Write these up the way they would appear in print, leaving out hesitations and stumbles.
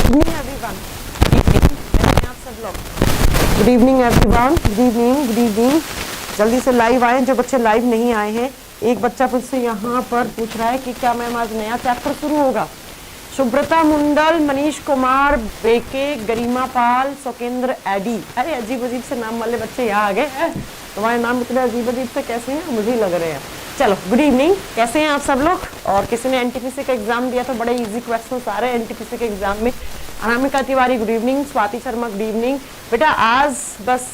Evening everyone, कैसे हैं आप सब लोग? Good evening everyone, good evening, good evening. जल्दी से लाइव आए, जो बच्चे लाइव नहीं आए हैं। एक बच्चा मुझसे यहाँ पर पूछ रहा है कि क्या मैम आज नया चैप्टर शुरू होगा? सुब्रता मुंडल, मनीष कुमार, बेके, गरिमा पाल, सुकेंद्र एडी। अरे अजीब अजीब से नाम वाले बच्चे यहाँ आ गए हैं। तुम्हारे नाम इतने अजीब अजीब से कैसे हैं मुझे ही लग रहे हैं। चलो गुड इवनिंग, कैसे हैं आप सब लोग? और किसी ने एनटीपीसी का एग्जाम दिया तो बड़े इजी क्वेश्चंस आ रहे हैं एनटीपीसी के एग्जाम में। Anamika Tiwari good evening, Swati Sharma good evening. बेटा आज बस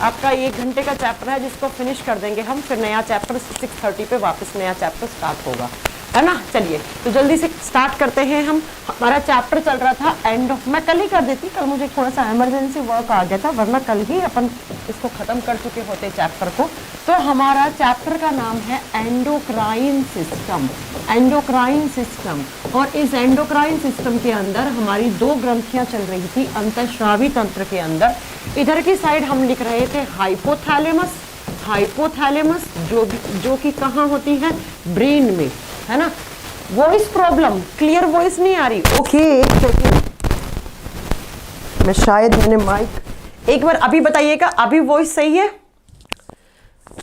आपका 1 घंटे का चैप्टर है जिसको फिनिश कर देंगे हम, फिर नया चैप्टर 6:30 पे वापस नया चैप्टर स्टार्ट होगा, है ना। चलिए तो जल्दी से स्टार्ट करते हैं हम। हमारा चैप्टर चल रहा था एंड ऑफ, मैं कल ही कर देती, कल मुझे थोड़ा सा इमरजेंसी वर्क आ गया था, वरना कल ही अपन इसको खत्म कर चुके होते चैप्टर को। तो हमारा चैप्टर का नाम है एंडोक्राइन सिस्टम। एंडोक्राइन सिस्टम, और इस एंडोक्राइन सिस्टम के अंदर हमारी 2 ग्रंथियां चल रही थी अंतःस्रावी तंत्र के अंदर। इधर की साइड हम लिख रहे थे हाइपोथैलेमस। हाइपोथैलेमस जो कि कहाँ होती है? ब्रेन में, है ना। वॉइस प्रॉब्लम, क्लियर वॉइस नहीं आ रही? ओके एक सेकेंड, मैं शायद मैंने माइक एक बार अभी बताइएगा, अभी वॉइस सही है?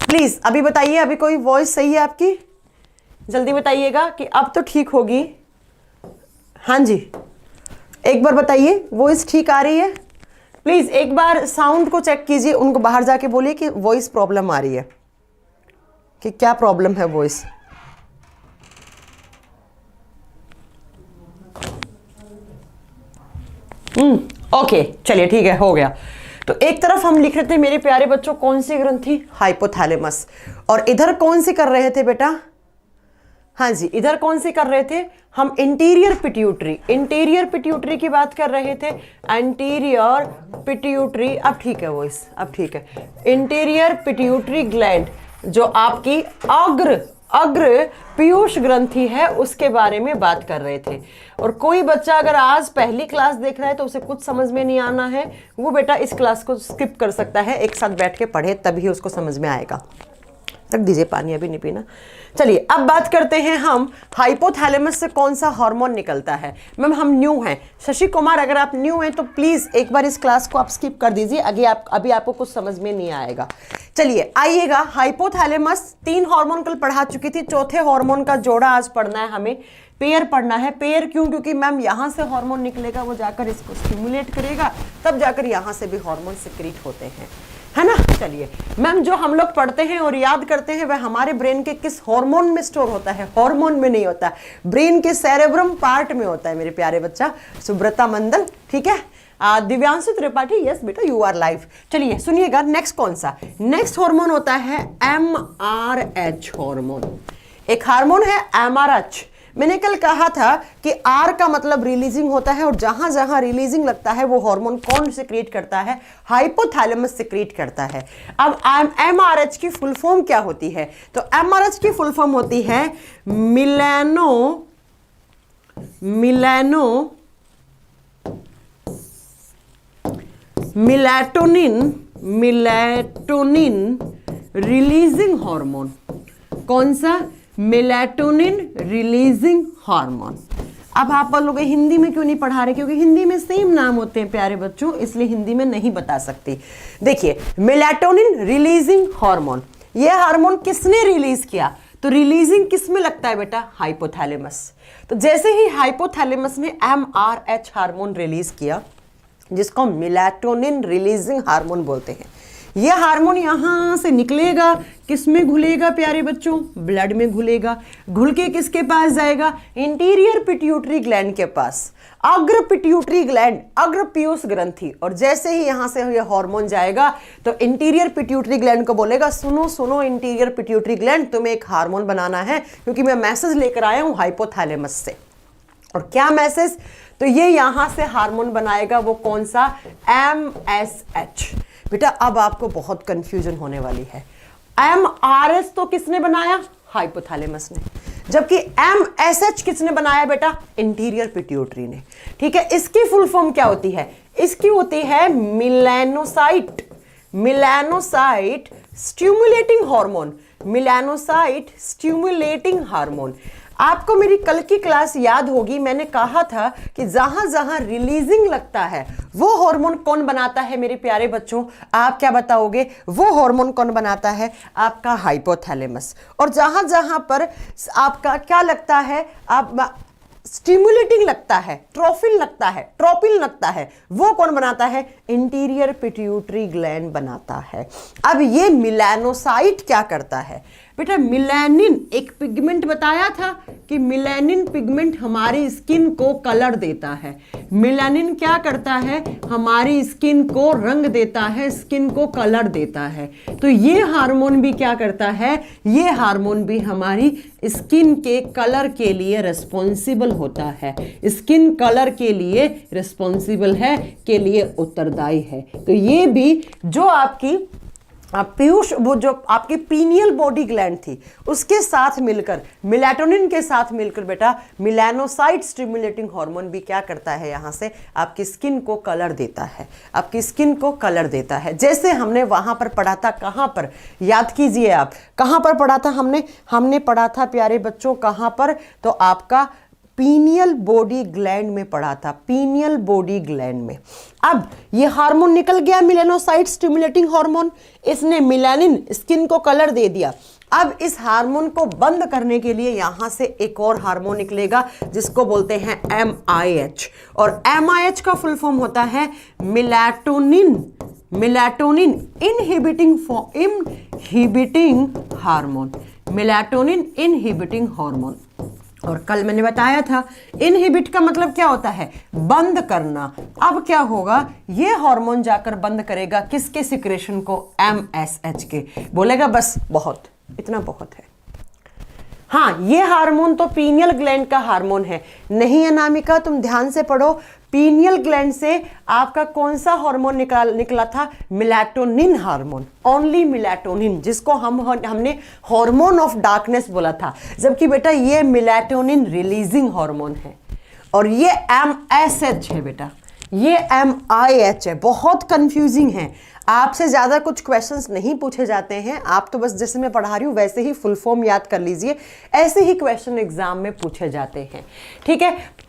प्लीज अभी बताइए, अभी कोई वॉइस सही है आपकी? जल्दी बताइएगा कि अब तो ठीक होगी। हाँ जी, एक बार बताइए वॉइस ठीक आ रही है? प्लीज एक बार साउंड को चेक कीजिए, उनको बाहर जाके बोलिए कि वॉइस प्रॉब्लम आ रही है, कि क्या प्रॉब्लम है वॉइस। ओके चलिए ठीक है, हो गया। तो एक तरफ हम लिख रहे थे मेरे प्यारे बच्चों कौन सी ग्रंथि? हाइपोथैलेमस। और इधर कौन सी कर रहे थे बेटा? हाँ जी, इधर कौन सी कर रहे थे हम? Interior pituitary. इंटीरियर पिट्यूटरी की बात कर रहे थे, एंटीरियर पिट्यूटरी। अब ठीक है वॉइस, अब ठीक है। इंटीरियर पिट्यूटरी ग्लैंड जो आपकी अग्र पीयूष ग्रंथि है, उसके बारे में बात कर रहे थे। और कोई बच्चा अगर आज पहली क्लास देख रहा है तो उसे कुछ समझ में नहीं आना है, वो बेटा इस क्लास को स्किप कर सकता है, एक साथ बैठ के पढ़े तभी उसको समझ में आएगा। रख दीजिए पानी, अभी नहीं पीना। चलिए अब बात करते हैं हम हाइपोथैलेमस से कौन सा हार्मोन निकलता है। मैम हम न्यू हैं, शशि कुमार अगर आप न्यू हैं तो प्लीज एक बार इस क्लास को आप स्किप कर दीजिए, अभी आपको कुछ समझ में नहीं आएगा। चलिए आइएगा, हाइपोथैलेमस 3 हार्मोन कल पढ़ा चुकी थी, चौथे हार्मोन का जोड़ा आज पढ़ना है हमें। पेयर पढ़ना है। पेयर क्यों? क्योंकि मैम यहां से हार्मोन निकलेगा, वो जाकर इसको स्टिमुलेट करेगा, तब जाकर यहां से भी हार्मोन सिक्रीट होते हैं, है ना। चलिए मैम जो हम लोग पढ़ते हैं और याद करते हैं वह हमारे ब्रेन के किस हार्मोन में स्टोर होता है? हार्मोन में नहीं होता, ब्रेन के सेरेब्रम पार्ट में होता है मेरे प्यारे बच्चा। सुब्रता मंडल, ठीक है। दिव्यांशु त्रिपाठी, यस बेटा यू आर लाइव। चलिए सुनिएगा, नेक्स्ट कौन सा? नेक्स्ट हार्मोन होता है MRH हार्मोन। एक हार्मोन है MRH। मैंने कल कहा था कि आर का मतलब रिलीजिंग होता है, और जहां जहां रिलीजिंग लगता है वो हार्मोन कौन सिक्रीट करता है? हाइपोथैलेमस सिक्रीट करता है। अब MRH की फुल फॉर्म क्या होती है? तो MRH की फुल फॉर्म होती है मिलेटोनिन रिलीजिंग हार्मोन। कौन सा? Melatonin releasing hormone. अब आप लोग हिंदी में क्यों नहीं पढ़ा रहे? क्योंकि हिंदी में सेम नाम होते हैं प्यारे बच्चों, इसलिए हिंदी में नहीं बता सकती। देखिए मेलेटोनिन रिलीजिंग हार्मोन, ये हार्मोन किसने रिलीज किया? तो रिलीजिंग किस में लगता है बेटा? हाइपोथैलेमस। तो जैसे ही हाइपोथैलेमस ने MRH हार्मोन रिलीज किया, जिसको मेलेटोनिन रिलीजिंग हार्मोन बोलते हैं, यह हार्मोन यहां से निकलेगा, किस में घुलेगा प्यारे बच्चों? ब्लड में घुलेगा। घुल के किसके पास जाएगा? इंटीरियर पिट्यूटरी ग्लैंड के पास, अग्र पिट्यूटरी ग्लैंड, अग्र पीयूष ग्रंथि। और जैसे ही यहां से यह हार्मोन जाएगा तो इंटीरियर पिट्यूटरी ग्लैंड को बोलेगा, सुनो सुनो इंटीरियर पिट्यूटरी ग्लैंड, तुम्हें एक हार्मोन बनाना है, क्योंकि मैं मैसेज लेकर आया हूं हाइपोथैलेमस से। और क्या मैसेज? तो ये यहां से हार्मोन बनाएगा, वो कौन सा? MSH। बेटा अब आपको बहुत कंफ्यूजन होने वाली है। MRS तो किसने बनाया? हाइपोथैलेमस ने। जबकि MSH किसने बनाया बेटा? इंटीरियर पिट्यूटरी ने। ठीक है, इसकी फुल फॉर्म क्या होती है? इसकी होती है melanocyte. Melanocyte stimulating hormone. Melanocyte stimulating hormone. आपको मेरी कल की क्लास याद होगी, मैंने कहा था कि जहां जहां रिलीजिंग लगता है वो हार्मोन कौन बनाता है मेरे प्यारे बच्चों? आप क्या बताओगे? वो हार्मोन कौन बनाता है? आपका हाइपोथैलेमस। और जहां जहां पर आपका क्या लगता है, आप स्टिमुलेटिंग लगता है, ट्रोपिन लगता है, वो कौन बनाता है? इंटीरियर पिट्यूटरी ग्लैंड बनाता है। अब ये मिलानोसाइट क्या करता है बेटा? मिलानिन एक पिगमेंट बताया था कि मिलानिन पिगमेंट हमारी स्किन को कलर देता है। मिलानिन क्या करता है? हमारी स्किन को रंग देता है, स्किन को कलर देता है। तो ये हार्मोन भी क्या करता है? ये हार्मोन भी हमारी स्किन के कलर के लिए रिस्पॉन्सिबल होता है, स्किन कलर के लिए रिस्पॉन्सिबल है, के लिए उत्तरदायी है। तो ये भी जो आपकी पीयूष, वो जो आपकी पीनियल बॉडी ग्लैंड थी उसके साथ मिलकर, मेलाटोनिन के साथ मिलकर बेटा मिलानोसाइट स्टिमुलेटिंग हार्मोन भी क्या करता है? यहाँ से आपकी स्किन को कलर देता है, आपकी स्किन को कलर देता है। जैसे हमने वहाँ पर पढ़ा था, कहाँ पर याद कीजिए आप, कहाँ पर पढ़ा था हमने पढ़ा था प्यारे बच्चों, कहाँ पर? तो आपका पीनियल बॉडी ग्लैंड में पढ़ा था, पीनियल बॉडी ग्लैंड में। अब ये हार्मोन निकल गया मेलानोसाइट स्टिमुलेटिंग हार्मोन, इसने मिलानिन स्किन को कलर दे दिया। अब इस हार्मोन को बंद करने के लिए यहां से एक और हार्मोन निकलेगा जिसको बोलते हैं MIH, और MIH का फुल फॉर्म होता है melatonin inhibiting hormone, melatonin inhibiting hormone. और कल मैंने बताया था इनहिबिट का मतलब क्या होता है? बंद करना। अब क्या होगा? ये हार्मोन जाकर बंद करेगा किसके सिक्रेशन को? MSH के। बोलेगा बस बहुत, इतना बहुत है। हाँ, ये हार्मोन तो पीनियल ग्लैंड का हार्मोन है। नहीं अनामिका, तुम ध्यान से पढ़ो, पीनियल ग्लैंड से आपका कौन सा हार्मोन निकला था? मेलाटोनिन हार्मोन, ओनली मेलाटोनिन, जिसको हमने हार्मोन ऑफ डार्कनेस बोला था। जबकि बेटा ये मेलाटोनिन रिलीजिंग हार्मोन है, और ये MSH है बेटा, ये MIH है। बहुत कंफ्यूजिंग है, आपसे ज़्यादा कुछ क्वेश्चंस नहीं पूछे जाते हैं, आप तो बस जैसे मैं पढ़ा रही हूँ वैसे ही फुल फॉर्म याद कर लीजिए, ऐसे ही क्वेश्चन एग्जाम में पूछे जाते हैं। ठीक है।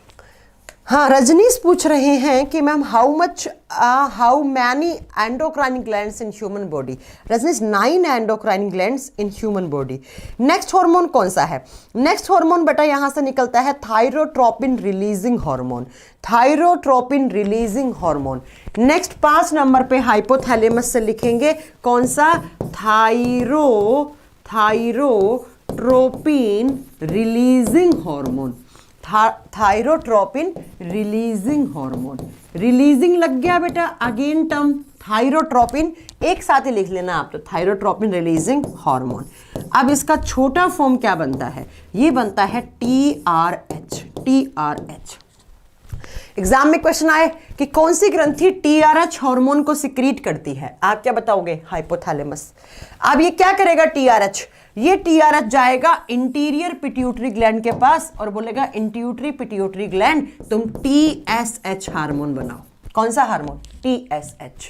हाँ, रजनीश पूछ रहे हैं कि ma'am how many endocrine glands in human body? Rajneesh 9 endocrine glands in human body. Next hormone कौन सा है? नेक्स्ट हार्मोन बेटा यहाँ से निकलता है thyrotropin releasing hormone, thyrotropin releasing hormone. Next 5 number पे हाइपोथैलेमस से लिखेंगे कौन सा? Thyrotropin releasing hormone, thyrotropin releasing hormone. Releasing लग गया बेटा, अगेन टर्म थायरोट्रोपिन, एक साथ ही लिख लेना आप, तो थायरोट्रोपिन रिलीजिंग हार्मोन। अब इसका छोटा फॉर्म क्या बनता है? ये बनता है TRH। एग्जाम में क्वेश्चन आए कि कौन सी ग्रंथि TRH हार्मोन को सिक्रीट करती है? आप क्या बताओगे? हाइपोथैलेमस। अब ये क्या करेगा TRH? ये TRH जाएगा इंटीरियर पिट्यूटरी ग्लैंड के पास और बोलेगा इंटीरियर पिट्यूटरी ग्लैंड तुम TSH हार्मोन बनाओ। कौन सा हार्मोन? TSH।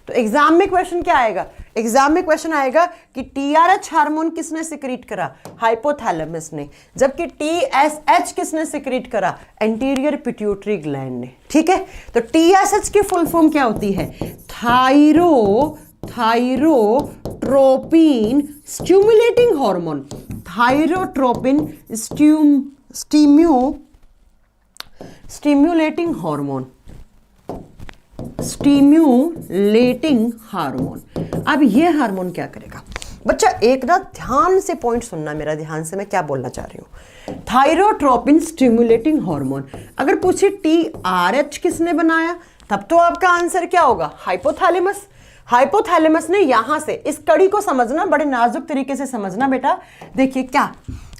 तो एग्जाम में क्वेश्चन क्या आएगा? एग्जाम में क्वेश्चन आएगा कि TRH हार्मोन किसने सिक्रीट करा? हाइपोथैलेमस ने। जबकि TSH किसने सिक्रीट करा? एंटीरियर पिट्यूटरी ग्लैंड ने। ठीक है, तो TSH की फुल फॉर्म क्या होती है? Thyrotropin stimulating hormone, thyrotropin stimulating hormone, stimulating hormone. अब ये हार्मोन क्या करेगा? बच्चा एक ना ध्यान से पॉइंट सुनना मेरा, ध्यान से मैं क्या बोलना चाह रही हूँ। थायरोट्रोपिन स्टिमुलेटिंग हार्मोन, अगर पूछे TRH किसने बनाया, तब तो आपका आंसर क्या होगा? हाइपोथैलेमस। हाइपोथैलेमस ने यहां से, इस कड़ी को समझना, बड़े नाजुक तरीके से समझना बेटा। देखिए क्या,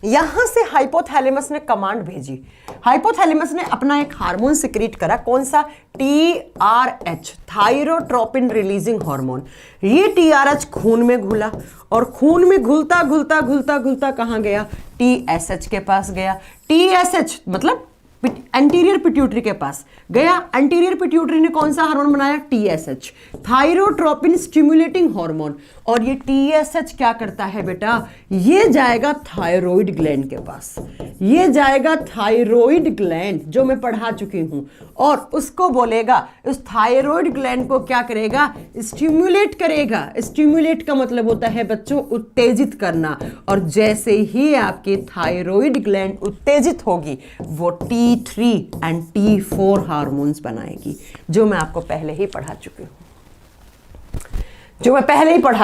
यहां से हाइपोथैलेमस ने कमांड भेजी, हाइपोथैलेमस ने अपना एक हार्मोन सिक्रीट करा। कौन सा? TRH, thyrotropin releasing hormone. ये TRH खून में घुला और खून में घुलता घुलता घुलता घुलता कहां गया? TSH के पास गया। TSH मतलब एंटीरियर पिट्यूटरी के पास गया। एंटीरियर पिट्यूटरी ने कौन सा हार्मोन बनाया? TSH, thyrotropin stimulating hormone. और ये TSH क्या करता है बेटा? ये जाएगा थायराइड ग्लैंड के पास, ये जाएगा थायराइड ग्लैंड जो मैं पढ़ा चुकी हूं, और उसको बोलेगा, उस थायराइड ग्लैंड को क्या करेगा? स्टिमुलेट करेगा। स्टिमुलेट का मतलब होता है बच्चों उत्तेजित करना। और जैसे ही आपकी थायराइड ग्लैंड उत्तेजित होगी वो T3 एंड T4 हार्मोन्स बनाएगी, जो मैं आपको पहले ही पढ़ा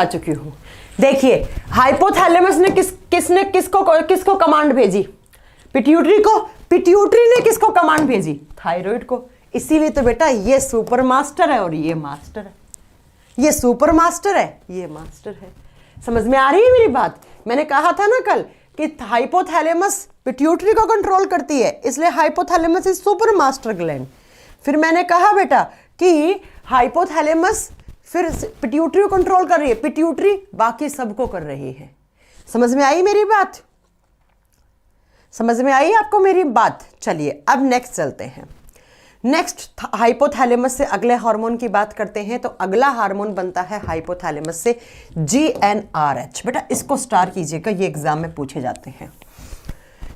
चुकी हूं, देखिए हाइपोथैलेमस ने किसको कमांड भेजी? पिट्यूटरी को। पिट्यूटरी ने किसको कमांड भेजी? थायराइड को। इसीलिए तो बेटा ये सुपर मास्टर है और ये मास्टर है, ये सुपर मास्टर है, ये मास्टर है। समझ में आ रही है मेरी बात? मैंने कहा था ना कल कि हाइपोथैलेमस पिट्यूटरी को कंट्रोल करती है, इसलिए hypothalamus is super master gland. फिर मैंने कहा बेटा कि हाइपोथैलेमस फिर पिट्यूटरी को कंट्रोल कर रही है, पिट्यूटरी बाकी सबको कर रही है। समझ में आई मेरी बात? समझ में आई आपको मेरी बात? चलिए अब नेक्स्ट चलते हैं। नेक्स्ट हाइपोथैलेमस से अगले हार्मोन की बात करते हैं। तो अगला हार्मोन बनता है हाइपोथैलेमस से GnRH। बेटा इसको स्टार कीजिएगा, ये एग्जाम में पूछे जाते हैं।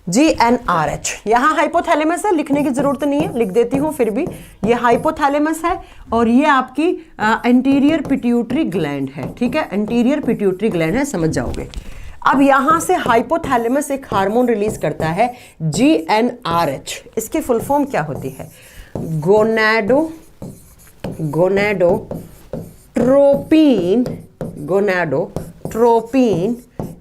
GnRH यहाँ हाइपोथैलेमस है, लिखने की जरूरत नहीं है, लिख देती हूँ फिर भी। ये हाइपोथैलेमस है और ये आपकी एंटीरियर पिट्यूटरी ग्लैंड है, ठीक है, एंटीरियर पिट्यूटरी ग्लैंड है, समझ जाओगे। अब यहां से हाइपोथैलेमस एक हार्मोन रिलीज करता है GnRH। इसकी फुल फॉर्म क्या होती है? Gonadotropin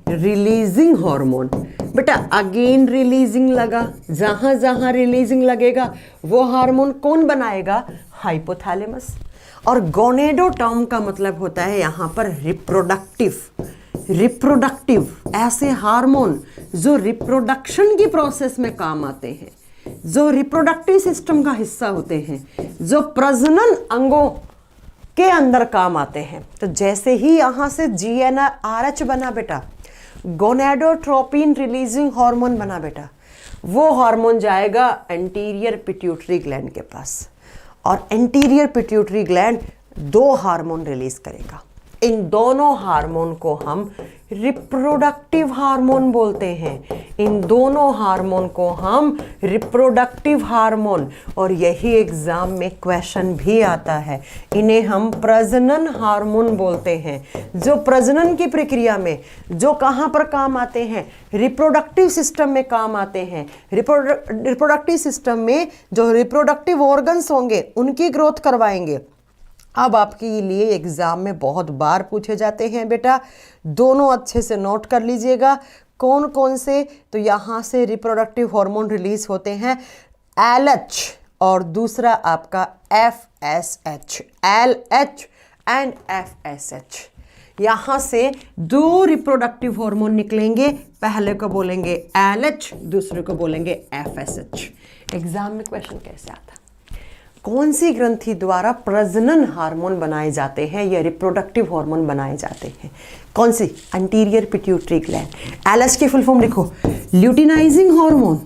releasing hormone. बेटा अगेन रिलीजिंग लगा, जहां जहां रिलीजिंग लगेगा वो हार्मोन कौन बनाएगा? हाइपोथैलेमस। और गोनेडो टर्म का मतलब होता है यहां पर रिप्रोडक्टिव, ऐसे हार्मोन जो रिप्रोडक्शन की प्रोसेस में काम आते हैं, जो रिप्रोडक्टिव सिस्टम का हिस्सा होते हैं, जो प्रजनन अंगों के अंदर काम आते हैं। तो जैसे ही यहां से GnRH बना बेटा, गोनेडोट्रोपिन रिलीजिंग हार्मोन बना बेटा, वो हार्मोन जाएगा एंटीरियर पिट्यूटरी ग्लैंड के पास, और एंटीरियर पिट्यूटरी ग्लैंड दो हार्मोन रिलीज करेगा। इन दोनों हार्मोन को हम रिप्रोडक्टिव हार्मोन बोलते हैं। इन दोनों हार्मोन को हम रिप्रोडक्टिव हार्मोन, और यही एग्जाम में क्वेश्चन भी आता है, इन्हें हम प्रजनन हार्मोन बोलते हैं। जो प्रजनन की प्रक्रिया में जो कहाँ पर काम आते हैं? रिप्रोडक्टिव सिस्टम में काम आते हैं। रिप्रोडक्टिव सिस्टम में जो रिप्रोडक्टिव ऑर्गन्स होंगे उनकी ग्रोथ करवाएंगे। अब आपके लिए एग्जाम में बहुत बार पूछे जाते हैं बेटा, दोनों अच्छे से नोट कर लीजिएगा कौन कौन से। तो यहाँ से रिप्रोडक्टिव हार्मोन रिलीज होते हैं LH और दूसरा आपका FSH, LH एंड FSH। यहाँ से दो रिप्रोडक्टिव हार्मोन निकलेंगे, पहले को बोलेंगे LH, दूसरे को बोलेंगे FSH। एग्जाम में क्वेश्चन कैसे आता? कौन सी ग्रंथि द्वारा प्रजनन हार्मोन बनाए जाते हैं या रिप्रोडक्टिव हार्मोन बनाए जाते हैं? कौन सी? Anterior pituitary gland. LH की फुल फॉर्म लिखो, ल्यूटिनाइजिंग हार्मोन,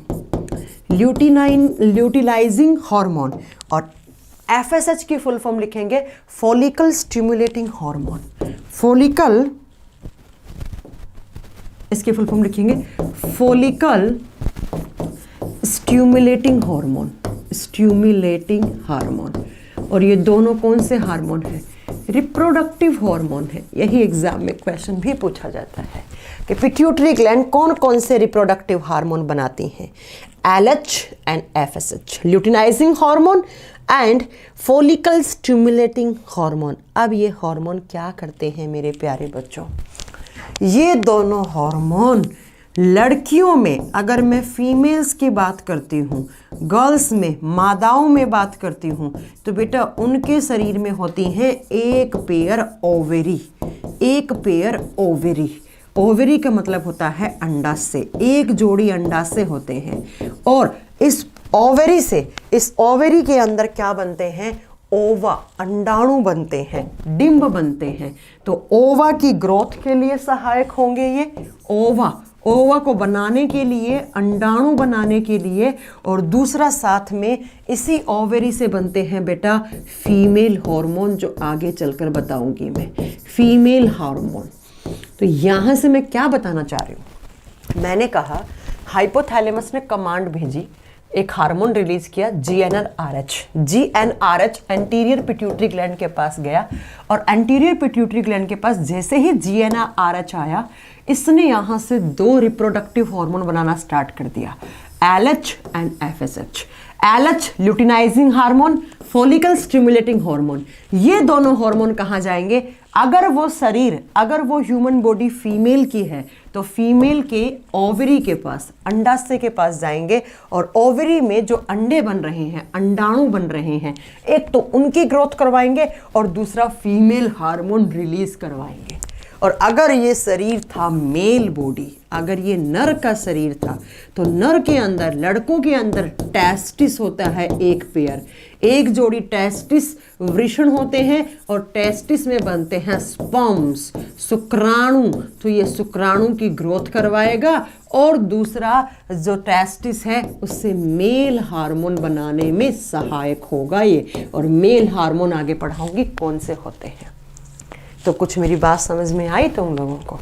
ल्यूटिनाइजिंग हार्मोन। और FSH की फुल फॉर्म लिखेंगे फॉलिकल स्टिमुलेटिंग हार्मोन। फॉलिकल, इसकी फुल फॉर्म लिखेंगे follicle stimulating hormone, stimulating hormone. और ये दोनों कौन से हार्मोन हैं? रिप्रोडक्टिव हार्मोन है। यही एग्जाम में क्वेश्चन भी पूछा जाता है कि पिट्यूटरी ग्लैंड कौन कौन से रिप्रोडक्टिव हार्मोन बनाती हैं? LH and FSH, luteinizing hormone and follicle stimulating hormone. अब ये हार्मोन क्या करते हैं मेरे प्यारे बच्चों? ये दोनों हार्मोन लड़कियों में, अगर मैं फीमेल्स की बात करती हूँ, गर्ल्स में, मादाओं में बात करती हूँ, तो बेटा उनके शरीर में होती हैं एक पेयर ओवेरी। एक पेयर ओवेरी, ओवेरी का मतलब होता है अंडाशय, एक जोड़ी अंडाशय होते हैं। और इस ओवेरी से, इस ओवेरी के अंदर क्या बनते हैं? ओवा, अंडाणु बनते हैं, डिंब बनते हैं। तो ओवा की ग्रोथ के लिए सहायक होंगे ये ओवा, ओवा को बनाने के लिए, अंडाणु बनाने के लिए, और दूसरा साथ में इसी ओवेरी से बनते हैं बेटा फीमेल हार्मोन, जो आगे चलकर बताऊंगी मैं, फीमेल हार्मोन। तो यहां से मैं क्या बताना चाह रही हूं, मैंने कहा हाइपोथैलेमस ने कमांड भेजी, एक हार्मोन रिलीज किया GnRH। GnRH anterior pituitary gland के पास गया, और एंटीरियर पिट्यूटरी ग्लैंड के पास जैसे ही GnRH आया, इसने यहां से दो रिप्रोडक्टिव हार्मोन बनाना स्टार्ट कर दिया, LH and FSH। LH luteinizing hormone, follicle stimulating hormone. ये दोनों हार्मोन कहाँ जाएंगे, अगर वो शरीर, अगर वो ह्यूमन बॉडी फीमेल की है तो फीमेल के ओवरी के पास, अंडाशय के पास जाएंगे, और ओवरी में जो अंडे बन रहे हैं, अंडाणु बन रहे हैं, एक तो उनकी ग्रोथ करवाएंगे और दूसरा फीमेल हार्मोन रिलीज करवाएंगे। और अगर ये शरीर था मेल बॉडी, अगर ये नर का शरीर था, तो नर के अंदर, लड़कों के अंदर टेस्टिस होता है एक पेयर, एक जोड़ी टेस्टिस वृषण होते हैं, और टेस्टिस में बनते हैं स्पर्म्स, शुक्राणु। तो ये शुक्राणु की ग्रोथ करवाएगा, और दूसरा जो टेस्टिस है उससे मेल हार्मोन बनाने में सहायक होगा ये। और मेल हार्मोन आगे पढ़ाऊंगी कौन से होते हैं। तो कुछ मेरी बात समझ में आई तुम लोगों को?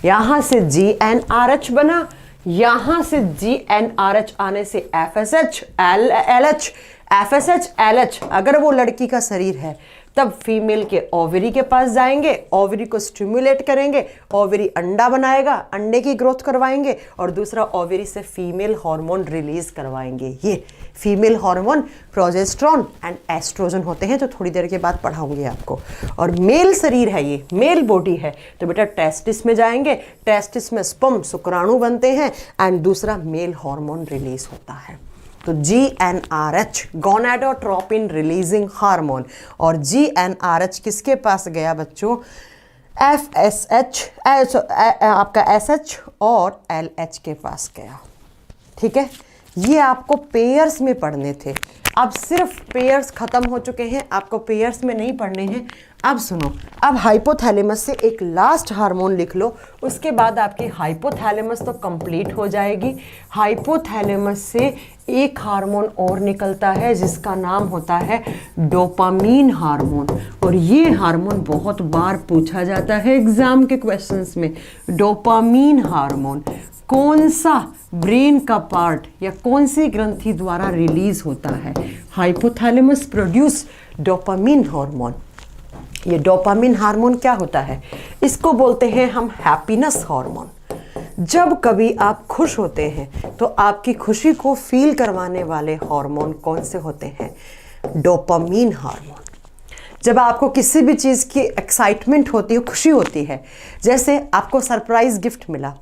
यहां से GnRH बना, यहां से GnRH आने से FSH, LH, FSH, LH। अगर वो लड़की का शरीर है तब फीमेल के ओवरी के पास जाएंगे, ओवरी को स्टिमुलेट करेंगे, ओवरी अंडा बनाएगा, अंडे की ग्रोथ करवाएंगे, और दूसरा ओवरी से फीमेल हार्मोन रिलीज करवाएंगे। ये female hormone progesterone and oestrogen होते हैं, जो थोड़ी देर के बाद पढ़ाऊंगी आपको। और मेल शरीर है, ये मेल बॉडी है, तो बेटा टेस्टिस में जाएंगे, टेस्टिस में स्पर्म, शुक्राणु बनते हैं, एंड दूसरा मेल हार्मोन रिलीज होता है। तो GnRH गोनाडोट्रोपिन रिलीजिंग हार्मोन, और GnRH किसके पास गया बच्चों, FSH, आपका SH और LH के पास गया। ठीक है, ये आपको पेयर्स में पढ़ने थे, अब सिर्फ पेयर्स खत्म हो चुके हैं, आपको पेयर्स में नहीं पढ़ने हैं। अब सुनो, अब हाइपोथैलेमस से एक लास्ट हार्मोन लिख लो, उसके बाद आपकी हाइपोथैलेमस तो कंप्लीट हो जाएगी। हाइपोथैलेमस से एक हार्मोन और निकलता है जिसका नाम होता है डोपामीन हार्मोन, और ये हार्मोन बहुत बार पूछा जाता है एग्जाम के क्वेश्चंस में। डोपामीन हार्मोन कौन सा ब्रेन का पार्ट या कौन सी ग्रंथि द्वारा रिलीज होता है? Hypothalamus produce dopamine hormone. ये डोपामीन हार्मोन क्या होता है, इसको बोलते हैं हम हैप्पीनेस हार्मोन। जब कभी आप खुश होते हैं तो आपकी खुशी को फील करवाने वाले हार्मोन कौन से होते हैं? Dopamine hormone. जब आपको किसी भी चीज़ की एक्साइटमेंट होती है, खुशी होती है, जैसे आपको सरप्राइज गिफ्ट मिला,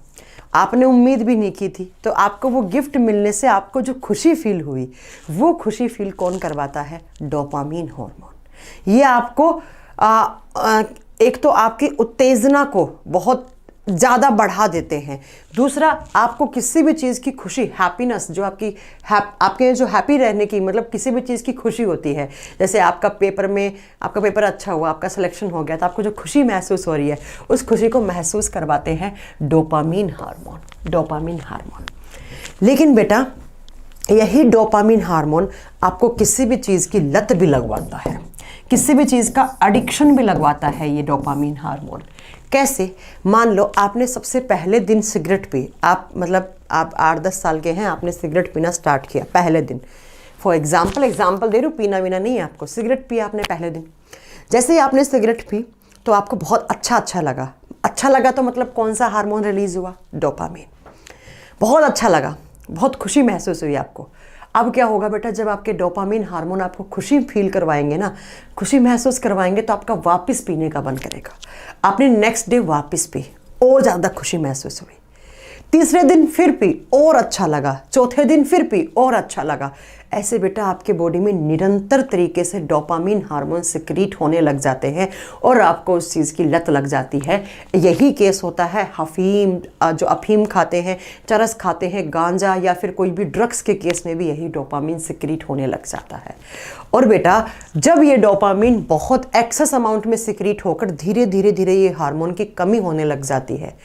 आपने उम्मीद भी नहीं की थी, तो आपको वो गिफ्ट मिलने से आपको जो खुशी फील हुई, वो खुशी फील कौन करवाता है? Dopamine hormone. ये आपको एक तो आपकी उत्तेजना को बहुत ज़्यादा बढ़ा देते हैं, दूसरा आपको किसी भी चीज़ की खुशी, हैप्पीनेस, जो आपके जो हैप्पी रहने की, मतलब किसी भी चीज़ की खुशी होती है, जैसे आपका पेपर अच्छा हुआ, आपका सिलेक्शन हो गया, तो आपको जो खुशी महसूस हो रही है, उस खुशी को महसूस करवाते हैं डोपामीन हार्मोन, डोपामीन हार्मोन। लेकिन बेटा यही डोपामीन हार्मोन आपको किसी भी चीज़ की लत भी लगवाता है, किसी भी चीज़ का एडिक्शन भी लगवाता है ये डोपामीन हार्मोन। कैसे? मान लो आपने सबसे पहले दिन सिगरेट पी, आप 8-10 साल के हैं, आपने सिगरेट पीना स्टार्ट किया पहले दिन, फॉर एग्जाम्पल दे रही हूँ, पीना वीना नहीं है आपको, सिगरेट पी आपने पहले दिन। जैसे ही आपने सिगरेट पी तो आपको बहुत अच्छा लगा। अच्छा लगा तो मतलब कौन सा हार्मोन रिलीज हुआ? डोपामीन। बहुत अच्छा लगा, बहुत खुशी महसूस हुई आपको। अब क्या होगा बेटा, जब आपके डोपामीन हार्मोन आपको खुशी फील करवाएंगे ना, खुशी महसूस करवाएंगे, तो आपका वापस पीने का मन करेगा। आपने नेक्स्ट डे वापस पी, और ज़्यादा खुशी महसूस हुई, तीसरे दिन फिर पी और अच्छा लगा, चौथे दिन फिर पी और अच्छा लगा, ऐसे बेटा आपके बॉडी में निरंतर तरीके से डोपामिन हार्मोन सिक्रीट होने लग जाते हैं और आपको उस चीज़ की लत लग जाती है। यही केस होता है अफीम, जो अफीम खाते हैं, चरस खाते हैं, गांजा या फिर कोई भी ड्रग्स के केस में भी यही डोपामिन सिक्रीट होने लग जाता है। और बेटा जब ये डोपामिन बहुत एक्सेस अमाउंट में सिक्रीट होकर धीरे धीरे धीरे ये हार्मोन की कमी होने लग जाती है,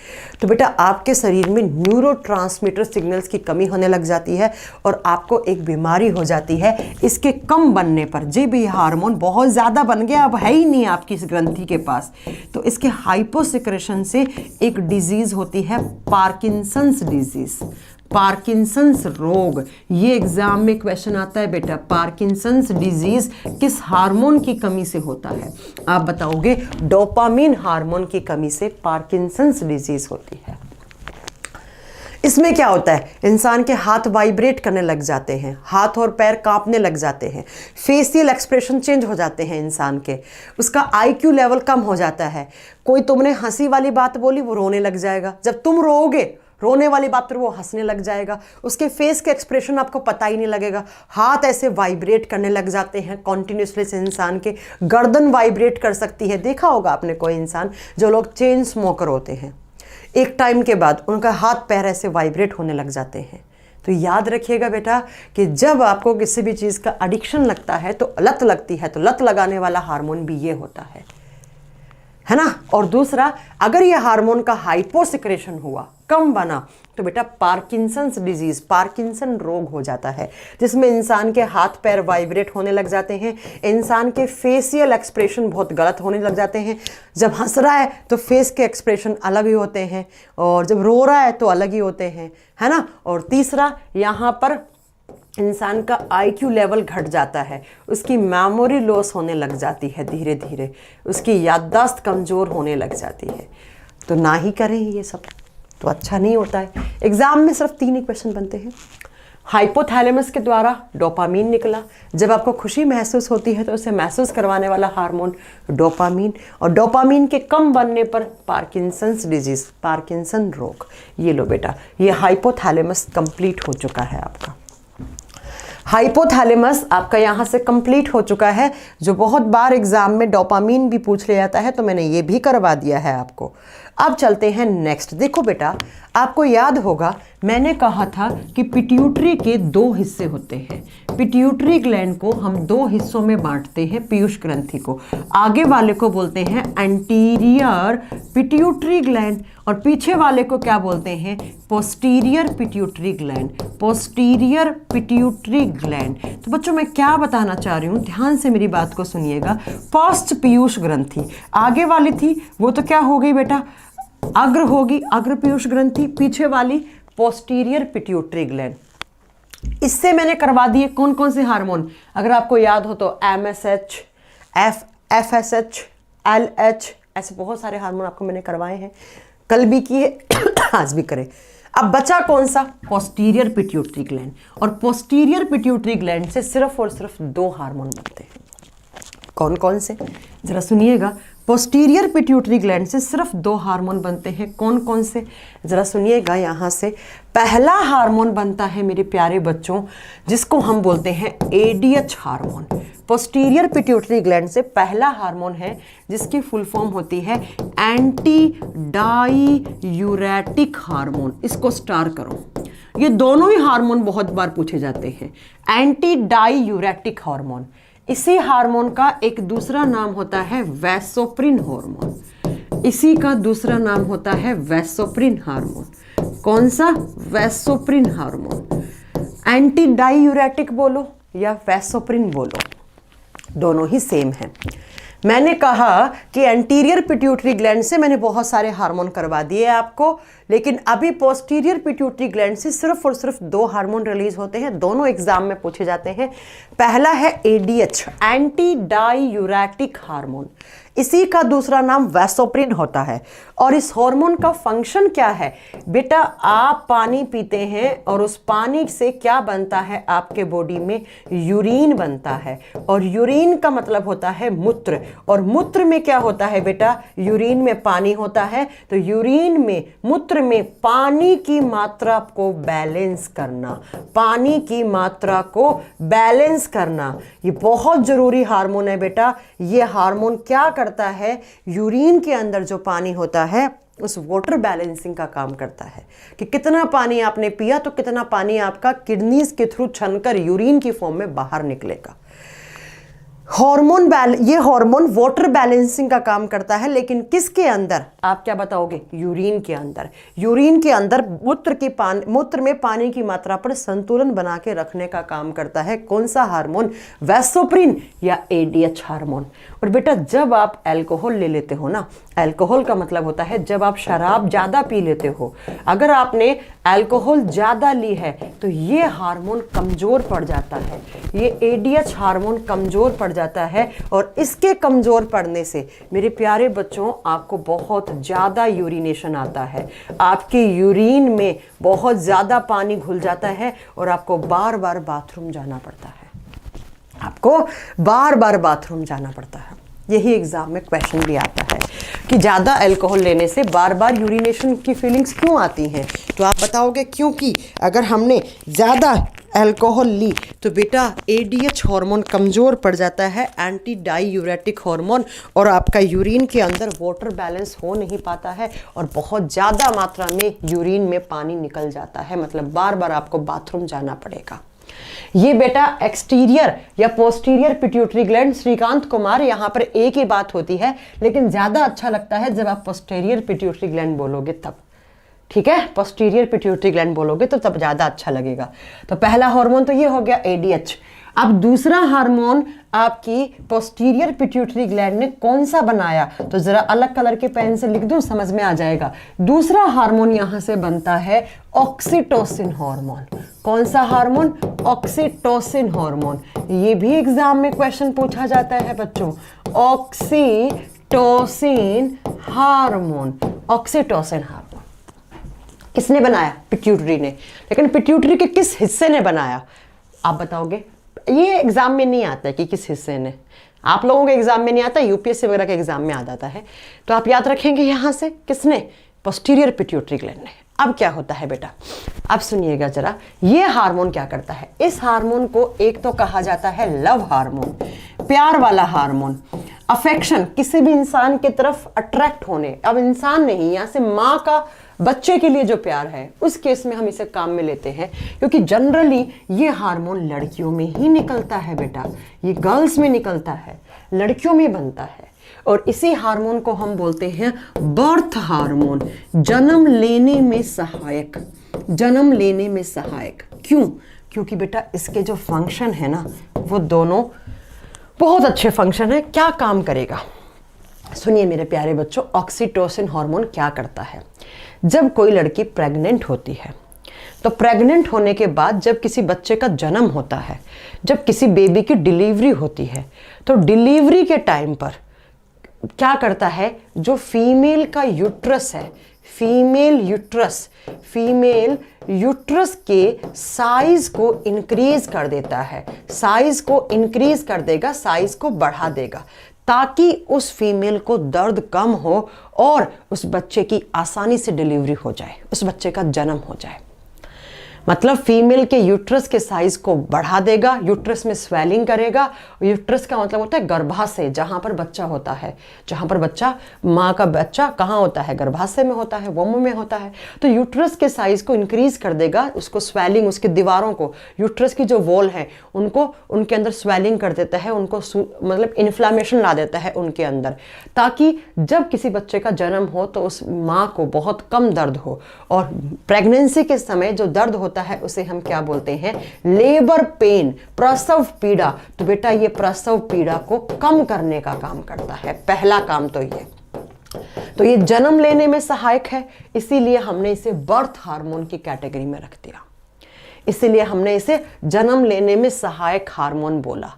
तो बेटा आपके शरीर में न्यूरोट्रांसमीटर सिग्नल्स की कमी होने लग जाती है और आपको एक बीमारी हो जाती है इसके कम बनने पर। जी भी हार्मोन बहुत ज़्यादा बन गया, अब है ही नहीं आपकी इस ग्रंथि के पास, तो इसके हाइपोसिक्रेशन से एक डिजीज़ होती है पार्किंसंस डिजीज़, पार्किंसंस रोग। ये एग्जाम में क्वेश्चन आता है बेटा, पार्किंसंस डिजीज किस हार्मोन की कमी से होता है? आप बताओगे डोपामिन हार्मोन की कमी से पार्किंसंस डिजीज होती है। इसमें क्या होता है, इंसान के हाथ वाइब्रेट करने लग जाते हैं, हाथ और पैर कांपने लग जाते हैं, फेशियल एक्सप्रेशन चेंज हो जाते हैं इंसान के, उसका आईक्यू लेवल कम हो जाता है। कोई तुमने हंसी वाली बात बोली वो रोने लग जाएगा, जब तुम रोओगे रोने वाली बात पर वो हंसने लग जाएगा, उसके फेस के एक्सप्रेशन आपको पता ही नहीं लगेगा। हाथ ऐसे वाइब्रेट करने लग जाते हैं कॉन्टिन्यूसली से, इंसान के गर्दन वाइब्रेट कर सकती है। देखा होगा आपने कोई इंसान, जो लोग चेन स्मोकर होते हैं, एक टाइम के बाद उनका हाथ पैर ऐसे वाइब्रेट होने लग जाते हैं। तो याद रखिएगा बेटा कि जब आपको किसी भी चीज़ का एडिक्शन लगता है, तो लत लगती है, तो लत लगाने वाला हार्मोन भी ये होता है ना। और दूसरा, अगर ये हार्मोन का हाइपोसिक्रेशन हुआ, कम बना, तो बेटा पार्किंसंस डिजीज, पार्किंसन रोग हो जाता है, जिसमें इंसान के हाथ पैर वाइब्रेट होने लग जाते हैं, इंसान के फेशियल एक्सप्रेशन बहुत गलत होने लग जाते हैं। जब हंस रहा है तो फेस के एक्सप्रेशन अलग ही होते हैं, और जब रो रहा है तो अलग ही होते हैं, है ना। और तीसरा, यहाँ पर इंसान का आईक्यू लेवल घट जाता है, उसकी मेमोरी लॉस होने लग जाती है, धीरे धीरे उसकी याददाश्त कमज़ोर होने लग जाती है। तो ना ही करें ये सब, तो अच्छा नहीं होता है। एग्ज़ाम में सिर्फ 3 ही क्वेश्चन बनते हैं। हाइपोथैलेमस के द्वारा डोपामीन निकला, जब आपको खुशी महसूस होती है तो उसे महसूस करवाने वाला हार्मोन डोपामीन, और डोपामीन के कम बनने पर पार्किंसंस डिजीज, पार्किंसन रोग। ये लो बेटा, ये हाइपोथैलेमस कंप्लीट हो चुका है आपका। हाइपोथैलेमस आपका यहाँ से कंप्लीट हो चुका है, जो बहुत बार एग्जाम में डोपामीन भी पूछ लिया जाता है, तो मैंने ये भी करवा दिया है आपको। अब चलते हैं नेक्स्ट। देखो बेटा, आपको याद होगा मैंने कहा था कि पिट्यूटरी के 2 हिस्से होते हैं। पिट्यूटरी ग्लैंड को हम 2 हिस्सों में बांटते हैं, पीयूष ग्रंथि को। आगे वाले को बोलते हैं एंटीरियर पिट्यूटरी ग्लैंड, और पीछे वाले को क्या बोलते हैं? Posterior pituitary gland, posterior pituitary gland. तो बच्चों मैं क्या बताना चाह रही हूँ, ध्यान से मेरी बात को सुनिएगा। पोस्ट पीयूष ग्रंथि आगे वाली थी, वो तो क्या हो गई बेटा? अग्र होगी, अग्र पीयूष ग्रंथि। पीछे वाली पोस्टीरियर पिट्यूटरी ग्लैंड। इससे मैंने करवा दिए कौन कौन से हार्मोन, अगर आपको याद हो तो MSH, FSH, LH, ऐसे बहुत सारे हार्मोन आपको मैंने करवाए हैं, कल भी किए आज भी करें। अब बचा कौन सा? Posterior pituitary gland. और पोस्टीरियर पिट्यूटरी ग्लैंड से सिर्फ और सिर्फ 2 हार्मोन बनते हैं। कौन कौन से? जरा सुनिएगा। पोस्टीरियर पिट्यूटरी ग्लैंड से सिर्फ 2 हार्मोन बनते हैं। कौन कौन से? जरा सुनिएगा यहाँ से। पहला हार्मोन बनता है मेरे प्यारे बच्चों, जिसको हम बोलते हैं ADH hormone. Posterior pituitary gland से पहला हार्मोन है जिसकी फुल फॉर्म होती है एंटी डाईयूरेटिक हार्मोन। इसको स्टार करो, ये दोनों ही हार्मोन बहुत बार पूछे जाते हैं। Anti diuretic hormone. इसी हार्मोन का एक दूसरा नाम होता है वैसोप्रिन हार्मोन। इसी का दूसरा नाम होता है वैसोप्रिन हार्मोन। कौन सा? वैसोप्रिन हार्मोन। एंटी डाईयूरेटिक बोलो या वैसोप्रिन बोलो, दोनों ही सेम है। मैंने कहा कि एंटीरियर पिट्यूटरी ग्लैंड से मैंने बहुत सारे हार्मोन करवा दिए आपको, लेकिन अभी पोस्टीरियर पिट्यूटरी ग्लैंड से सिर्फ और सिर्फ 2 हार्मोन रिलीज होते हैं, दोनों एग्जाम में पूछे जाते हैं। पहला है ADH, एंटी डाईयूरेटिक हार्मोन। इसी का दूसरा नाम वैसोप्रिन होता है। और इस हार्मोन का फंक्शन क्या है बेटा, आप पानी पीते हैं और उस पानी से क्या बनता है, आपके बॉडी में यूरिन बनता है, और यूरिन का मतलब होता है मूत्र, और मूत्र में क्या होता है बेटा, यूरिन में पानी होता है। तो यूरिन में, मूत्र में पानी की मात्रा को बैलेंस करना, पानी की मात्रा को बैलेंस करना, ये बहुत जरूरी हार्मोन है बेटा। ये हार्मोन क्या करता है, यूरिन के अंदर जो पानी होता है उस वाटर बैलेंसिंग का काम करता है कि कितना पानी आपने पिया तो कितना पानी आपका किडनीज के थ्रू छनकर यूरिन की फॉर्म में बाहर निकलेगा। ये हार्मोन वाटर बैलेंसिंग का काम करता है, लेकिन किसके अंदर, आप क्या बताओगे, यूरिन के अंदर। यूरिन के अंदर मूत्र में पानी की मात्रा पर संतुलन बना के रखने का काम करता है कौन सा हार्मोन, वैसोप्रिन या एडीएच हार्मोन। और बेटा जब आप अल्कोहल ले लेते हो ना, अल्कोहल का मतलब होता है जब आप शराब ज़्यादा पी लेते हो, अगर आपने अल्कोहल ज़्यादा ली है तो ये हार्मोन कमज़ोर पड़ जाता है, ये एडीएच हार्मोन कमज़ोर पड़ जाता है। और इसके कमज़ोर पड़ने से मेरे प्यारे बच्चों आपको बहुत ज़्यादा यूरिनेशन आता है, आपके यूरिन में बहुत ज़्यादा पानी घुल जाता है और आपको बार बार बाथरूम जाना पड़ता है, आपको बार बार बाथरूम जाना पड़ता है। यही एग्जाम में क्वेश्चन भी आता है कि ज़्यादा अल्कोहल लेने से बार बार यूरिनेशन की फीलिंग्स क्यों आती हैं, तो आप बताओगे क्योंकि अगर हमने ज़्यादा अल्कोहल ली तो बेटा एडीएच हार्मोन कमज़ोर पड़ जाता है, एंटी डाईयूरेटिक हार्मोन, और आपका यूरिन के अंदर वाटर बैलेंस हो नहीं पाता है और बहुत ज़्यादा मात्रा में यूरिन में पानी निकल जाता है, मतलब बार बार आपको बाथरूम जाना पड़ेगा। ये बेटा एक्सटीरियर या posterior pituitary gland, Shrikant Kumar, यहाँ पर एक ही बात होती है, लेकिन ज़्यादा अच्छा लगता है जब आप पोस्टीरियर पिट्यूटरी ग्लैंड बोलोगे तब, ठीक है, पोस्टीरियर पिट्यूटरी ग्लैंड बोलोगे तो तब ज़्यादा अच्छा लगेगा। तो पहला हार्मोन तो ये हो गया एडीएच। अब दूसरा हार्मोन आपकी पोस्टीरियर पिट्यूटरी ग्लैंड ने कौन सा बनाया, तो जरा अलग कलर के पेन से लिख दूं, समझ में आ जाएगा। दूसरा हार्मोन यहां से बनता है ऑक्सीटोसिन हार्मोन। कौन सा हार्मोन, ऑक्सीटोसिन हार्मोन। ये भी एग्जाम में क्वेश्चन पूछा जाता है बच्चों, ऑक्सीटोसिन हार्मोन। ऑक्सीटोसिन हार्मोन किसने बनाया, पिट्यूटरी ने, लेकिन पिट्यूटरी के किस हिस्से ने बनाया, आप बताओगे। ये एग्जाम में नहीं आता है कि किस हिस्से ने, आप लोगों के एग्जाम में नहीं आता, यूपीएससी वगैरह के एग्जाम में आ जाता है, तो आप याद रखेंगे यहां से किसने, पोस्टीरियर पिट्यूटरी ग्लैंड ने। अब क्या होता है बेटा, अब सुनिएगा जरा, ये हार्मोन क्या करता है। इस हार्मोन को एक तो कहा जाता है लव हार्मोन, प्यार वाला हार्मोन, अफेक्शन, किसी भी इंसान की तरफ अट्रैक्ट होने। अब इंसान नहीं, यहाँ से माँ का बच्चे के लिए जो प्यार है उस केस में हम इसे काम में लेते हैं, क्योंकि जनरली ये हार्मोन लड़कियों में ही निकलता है बेटा, ये गर्ल्स में निकलता है, लड़कियों में बनता है। और इसी हार्मोन को हम बोलते हैं बर्थ हार्मोन, जन्म लेने में सहायक, जन्म लेने में सहायक। क्यों, क्योंकि बेटा इसके जो फंक्शन है ना वो दोनों बहुत अच्छे फंक्शन है। क्या काम करेगा, सुनिए मेरे प्यारे बच्चों, ऑक्सीटोसिन हार्मोन क्या करता है। जब कोई लड़की प्रेग्नेंट होती है तो प्रेग्नेंट होने के बाद जब किसी बच्चे का जन्म होता है, जब किसी बेबी की डिलीवरी होती है, तो डिलीवरी के टाइम पर क्या करता है, जो फीमेल का यूट्रस है, फीमेल यूट्रस के साइज को इंक्रीज कर देता है, साइज को इंक्रीज कर देगा, साइज को बढ़ा देगा, ताकि उस फीमेल को दर्द कम हो और उस बच्चे की आसानी से डिलीवरी हो जाए, उस बच्चे का जन्म हो जाए। मतलब फीमेल के यूट्रस के साइज को बढ़ा देगा, यूट्रस में स्वेलिंग करेगा। यूट्रस का मतलब होता है गर्भाशय, जहां पर बच्चा होता है, जहां पर बच्चा, माँ का बच्चा कहाँ होता है, गर्भाशय में होता है, वोम में होता है। तो यूट्रस के साइज को इंक्रीज कर देगा, उसको स्वेलिंग, उसकी दीवारों को, यूट्रस की जो वॉल है उनको, उनके अंदर स्वेलिंग कर देता है, उनको मतलब इन्फ्लामेशन ला देता है उनके अंदर, ताकि जब किसी बच्चे का जन्म हो तो उस माँ को बहुत कम दर्द हो। और प्रेगनेंसी के समय जो दर्द होता है उसे हम क्या बोलते हैं, लेबर पेन, प्रसव पीड़ा। तो बेटा ये प्रसव पीड़ा को कम करने का काम करता है, पहला काम तो ये। तो ये जन्म लेने में सहायक है, इसीलिए हमने इसे बर्थ हार्मोन की कैटेगरी में रख दिया, इसीलिए हमने इसे जन्म लेने में सहायक हार्मोन बोला।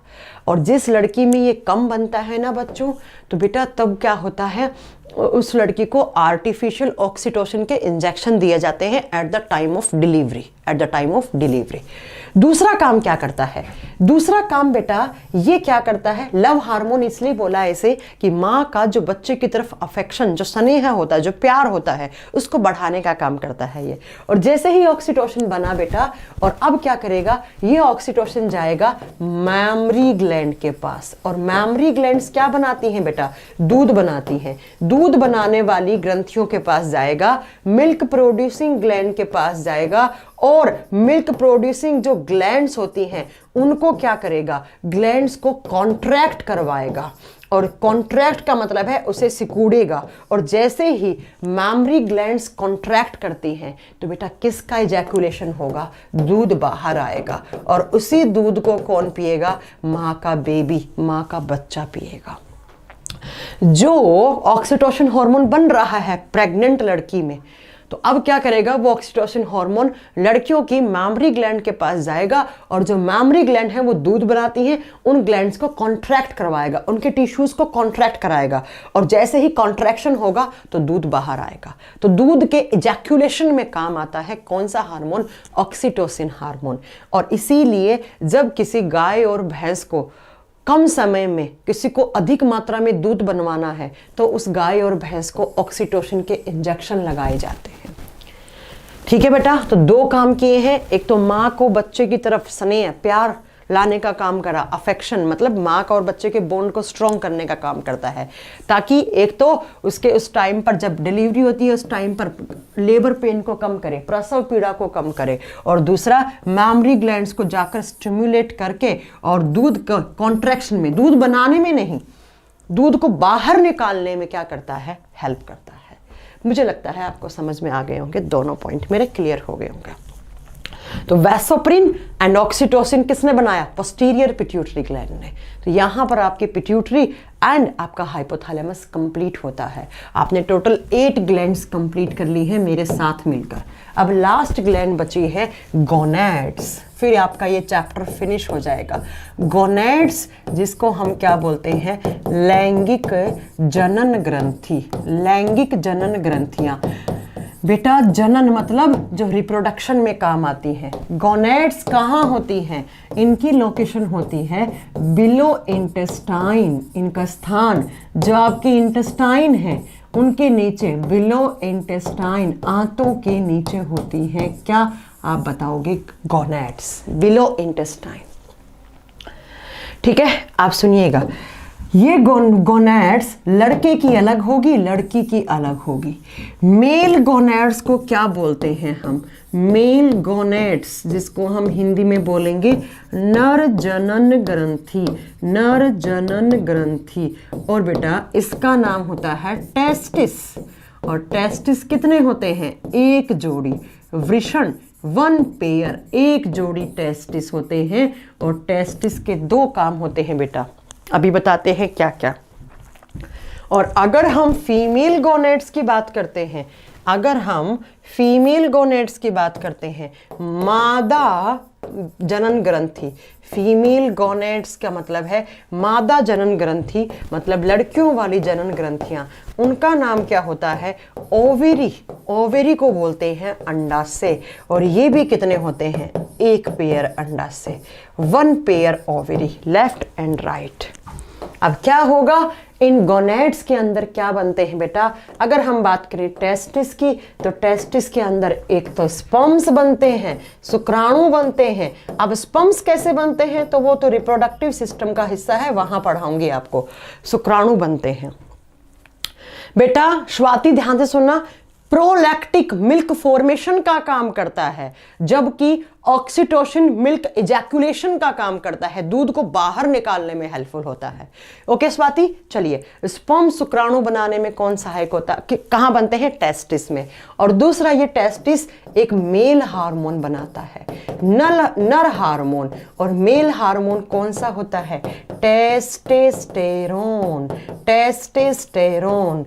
और जिस लड़की में ये कम बनता है ना बच्चों, तो बेटा तब क्या होता है, उस लड़की को आर्टिफिशियल ऑक्सीटोसिन के इंजेक्शन दिए जाते हैं at the time of delivery, at the time of delivery. दूसरा काम क्या करता है, दूसरा काम बेटा ये क्या करता है, लव हार्मोन इसलिए बोला इसे कि माँ का जो बच्चे की तरफ अफेक्शन, जो स्नेह होता है, जो प्यार होता है, उसको बढ़ाने का काम करता है ये। और जैसे ही ऑक्सीटोसिन बना बेटा, और अब क्या करेगा, ये ऑक्सीटोसिन जाएगा मैमरी ग्लैंड के पास, और मैमरी ग्लैंड्स क्या बनाती हैं बेटा, दूध बनाती हैं। दूध बनाने वाली ग्रंथियों के पास जाएगा, मिल्क प्रोड्यूसिंग ग्लैंड के पास जाएगा, और मिल्क प्रोड्यूसिंग जो ग्लैंड्स होती हैं उनको क्या करेगा, ग्लैंड्स को कॉन्ट्रैक्ट करवाएगा, और कॉन्ट्रैक्ट का मतलब है उसे सिकुड़ेगा। और जैसे ही मैमरी ग्लैंड्स कॉन्ट्रैक्ट करती हैं तो बेटा किसका इजैकुलेशन होगा, दूध बाहर आएगा, और उसी दूध को कौन पिएगा, माँ का बेबी, माँ का बच्चा पिएगा। जो ऑक्सीटोसिन हार्मोन बन रहा है प्रेग्नेंट लड़की में, तो अब क्या करेगा, वो ऑक्सीटोसिन हार्मोन लड़कियों की मैमरी ग्लैंड के पास जाएगा, और जो मैमरी ग्लैंड है वो दूध बनाती हैं, उन ग्लैंड्स को कॉन्ट्रैक्ट करवाएगा, उनके टिश्यूज को कॉन्ट्रैक्ट कराएगा, और जैसे ही कॉन्ट्रैक्शन होगा तो दूध बाहर आएगा। तो दूध के इजैक्यूलेशन में काम आता है कौन सा हार्मोन, ऑक्सीटोसिन हार्मोन। और इसीलिए जब किसी गाय और भैंस को कम समय में किसी को अधिक मात्रा में दूध बनवाना है तो उस गाय और भैंस को ऑक्सीटोसिन के इंजेक्शन लगाए जाते हैं। ठीक है बेटा, तो दो काम किए हैं, एक तो माँ को बच्चे की तरफ स्नेह प्यार लाने का काम करा, अफेक्शन मतलब माँ का और बच्चे के बॉन्ड को स्ट्रॉन्ग करने का काम करता है, ताकि एक तो उसके उस टाइम पर जब डिलीवरी होती है उस टाइम पर लेबर पेन को कम करे, प्रसव पीड़ा को कम करे, और दूसरा मैमरी ग्लैंड्स को जाकर स्टिमुलेट करके और दूध का कॉन्ट्रैक्शन में, दूध बनाने में नहीं, दूध को बाहर निकालने में क्या करता है, हेल्प करता है। मुझे लगता है आपको समझ में आ गए होंगे, दोनों पॉइंट मेरे क्लियर हो गए होंगे। तो वैसोप्रिन एंड ऑक्सीटोसिन किसने बनाया, पोस्टीरियर पिट्यूटरी ग्लैंड ने। तो यहां पर आपकी पिट्यूटरी एंड आपका हाइपोथैलेमस कंप्लीट होता है। आपने टोटल 8 ग्लैंड्स कंप्लीट कर ली है मेरे साथ मिलकर। अब लास्ट ग्लैंड बची है गोनैड्स, फिर आपका ये चैप्टर फिनिश हो जाएगा। गोनैड्स जिसको हम क्या बोलते हैं, लैंगिक जनन ग्रंथि, लैंगिक जनन ग्रंथियां। बेटा जनन मतलब जो रिप्रोडक्शन में काम आती हैं। गोनैड्स कहाँ होती हैं, इनकी लोकेशन होती है बिलो इंटेस्टाइन, इनका स्थान जो आपकी इंटेस्टाइन है उनके नीचे, बिलो इंटेस्टाइन आंतों के नीचे होती हैं। क्या आप बताओगे, गोनैड्स बिलो इंटेस्टाइन। ठीक है, आप सुनिएगा, ये गोनैड्स लड़के की अलग होगी, लड़की की अलग होगी। मेल गोनैड्स को क्या बोलते हैं हम, मेल गोनैड्स जिसको हम हिंदी में बोलेंगे नर जनन ग्रंथि, नर जनन ग्रंथि। और बेटा इसका नाम होता है टेस्टिस, और टेस्टिस कितने होते हैं, एक जोड़ी, वृषण 1 पेयर, एक जोड़ी टेस्टिस होते हैं। और टेस्टिस के 2 काम होते हैं बेटा, अभी बताते हैं क्या क्या। और अगर हम फीमेल गोनेड्स की बात करते हैं, अगर हम फीमेल गोनेड्स की बात करते हैं, मादा जनन ग्रंथि, फीमेल गोनेड्स का मतलब है मादा जनन ग्रंथि, मतलब लड़कियों वाली जनन ग्रंथियां, उनका नाम क्या होता है, ओवेरी। ओवेरी को बोलते हैं अंडाशय, और ये भी कितने होते हैं, एक पेयर अंडाशय, 1 pair ovary, left and right. अब क्या होगा, इन गोनेड्स के अंदर क्या बनते हैं बेटा, अगर हम बात करें टेस्टिस की, तो टेस्टिस के अंदर एक तो स्पर्म्स बनते हैं, शुक्राणु बनते हैं। अब स्पर्म्स कैसे बनते हैं, तो वो तो रिप्रोडक्टिव सिस्टम का हिस्सा है, वहां पढ़ाऊंगी आपको। शुक्राणु बनते हैं बेटा, स्वाति ध्यान से सुनना, प्रोलैक्टिक मिल्क फॉर्मेशन का काम करता है, जबकि ऑक्सीटोसिन मिल्क इजैकुलेशन का काम करता है, दूध को बाहर निकालने में हेल्पफुल होता है। ओके स्वाति, चलिए, स्पर्म शुक्राणु बनाने में कौन सहायक होता है, कहां बनते हैं, टेस्टिस में। और दूसरा, ये टेस्टिस एक मेल हार्मोन बनाता है, नर हार्मोन। और मेल हार्मोन कौन सा होता है, टेस्टेस्टेरोन, टेस्टेस्टेरोन,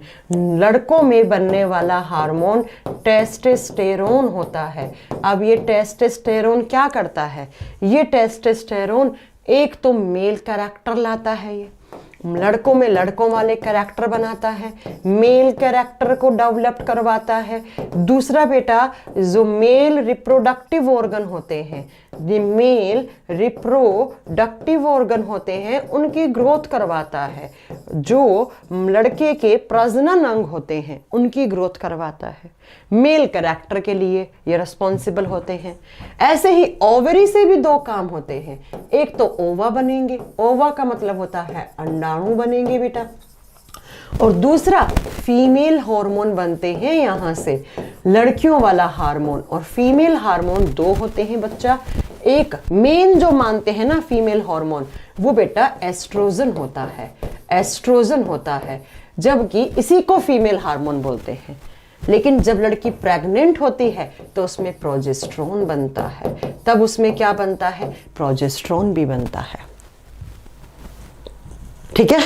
लड़कों में बनने वाला हार्मोन टेस्टेस्टेरोन होता है। अब ये टेस्टेस्टेरोन क्या करता है, ये टेस्टेस्टेरोन एक तो मेल कैरेक्टर लाता है, ये लड़कों में लड़कों वाले कैरेक्टर बनाता है, मेल कैरेक्टर को डेवलप करवाता है। दूसरा बेटा, जो मेल रिप्रोडक्टिव ऑर्गन होते हैं, ये मेल रिप्रोडक्टिव ऑर्गन होते हैं, उनकी ग्रोथ करवाता है। जो लड़के के प्रजनन अंग होते हैं उनकी ग्रोथ करवाता है। मेल कैरेक्टर के लिए ये रिस्पॉन्सिबल होते हैं। ऐसे ही ओवरी से भी दो काम होते हैं, एक तो ओवा बनेंगे, ओवा का मतलब होता है अंडाणु बनेंगे बेटा, और दूसरा फीमेल हार्मोन बनते हैं यहां से, लड़कियों वाला हार्मोन। और फीमेल हार्मोन दो होते हैं बच्चा, एक मेन जो मानते हैं ना फीमेल हार्मोन, वो बेटा एस्ट्रोजन होता है, एस्ट्रोजन होता है, जबकि इसी को फीमेल हार्मोन बोलते हैं। लेकिन जब लड़की प्रेग्नेंट होती है तो उसमें प्रोजेस्टेरोन बनता है, तब उसमें क्या बनता है, प्रोजेस्टेरोन भी बनता है। ठीक है।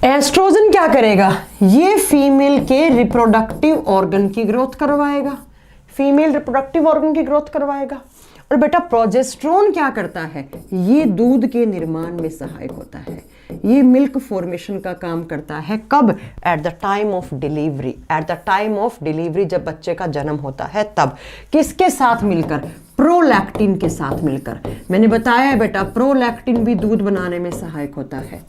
एस्ट्रोजन क्या करेगा, ये फीमेल के रिप्रोडक्टिव ऑर्गन की ग्रोथ करवाएगा, फीमेल रिप्रोडक्टिव ऑर्गन की ग्रोथ करवाएगा। और बेटा प्रोजेस्टेरोन क्या करता है, ये दूध के निर्माण में सहायक होता है, ये मिल्क फॉर्मेशन का काम करता है। कब, at the time of delivery, at the time of delivery, जब बच्चे का जन्म होता है तब। किसके साथ मिलकर, प्रोलैक्टिन के साथ मिलकर। मैंने बताया है बेटा प्रोलैक्टिन भी दूध बनाने में सहायक होता है।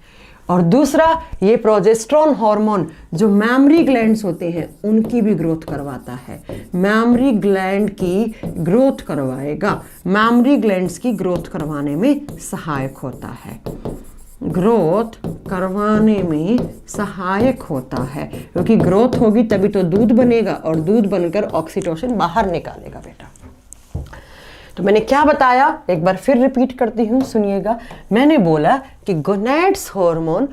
और दूसरा, ये प्रोजेस्टेरोन हार्मोन जो मैमरी ग्लैंड्स होते हैं उनकी भी ग्रोथ करवाता है, मैमरी ग्लैंड की ग्रोथ करवाएगा, मैमरी ग्लैंड्स की ग्रोथ करवाने में सहायक होता है, ग्रोथ करवाने में सहायक होता है, क्योंकि ग्रोथ होगी तभी तो दूध बनेगा, और दूध बनकर ऑक्सीटोसिन बाहर निकालेगा बेटा। तो मैंने क्या बताया, एक बार फिर रिपीट करती हूं, सुनिएगा। मैंने बोला कि गोनेड्स हार्मोन,